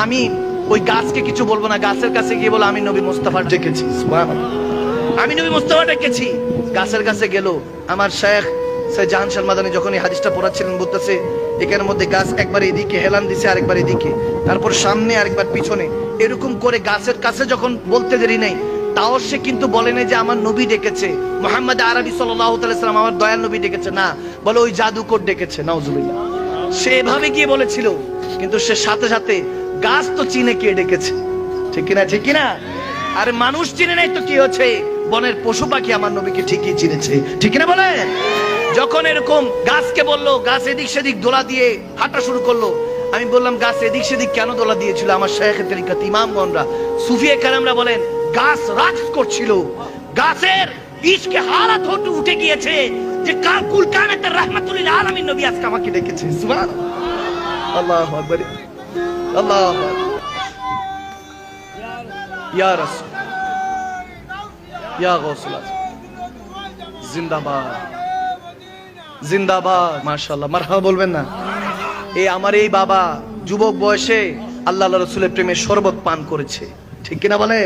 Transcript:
আমি ওই গাছকে কিছু বলবো না, গাছের কাছে গিয়ে বলো আমি নবী মুস্তাফা ডেকেছি, আমি নবী মুস্তাফা ডেকেছি। গাছের কাছে গেল আমার শেখ জাহান শাহ মাদানী যখন এই হাদিসটা পড়াচ্ছিলেন বলতেছে এখানের মধ্যে গাছ একবার এদিকে হেলান দিছে, আরেকবার এদিকে, তারপর সামনে আরেকবার পিছনে, এরকম করে গাছের কাছে যখন বলতে দেরি নেই, তাও সে কিন্তু বলে না যে আমার নবী ডেকেছে, মুহাম্মদ আরবি সাল্লাল্লাহু আলাইহি সাল্লাম আমার দয়াল নবী ডেকেছে, না, বলে ওই জাদুকর ডেকেছে, নাউজুবিল্লাহ। সে এভাবে গিয়ে বলেছিল, কিন্তু সে সাথে সাথে গাছ তো চিনে কে ডেকেছে, ঠিক কিনা, ঠিক কিনা? আরে মানুষ চিনে নাই তো কি হচ্ছে, বনের পশু পাখি আমার নবীকে ঠিকই চিনেছে, ঠিক কিনা বলে? যখন এরকম গাছকে বললো, গাছ এদিক সেদিক দোলা দিয়ে হাঁটা শুরু করলো। আমি বললাম গাছ এদিক সেদিক কেন দোলা দিয়েছিল? আমার শাইখে তরিকত ইমামগণরা, সুফিয়ে কেরামরা বলেন গাছ রাজ করছিল, গাছের ইশকে হারাত হতে উঠে গিয়েছে যে কুল কায়নাতের রাহমাতুল লিল আলামিন নবী আজকে আমাকে ডেকেছে। সুবহানাল্লাহ, আল্লাহু আকবার, আল্লাহু আকবার, ইয়া রাসূল, ইয়া গাউসুল আজম, জিন্দাবাদ, জিন্দাবাদ, মাশাআল্লাহ, মারহাবা বলবেন না? এই আমার এই বাবা যুবক বয়সে আল্লাহ রাসূলের প্রেমে শরবত পান করেছে, ঠিক কিনা বলে?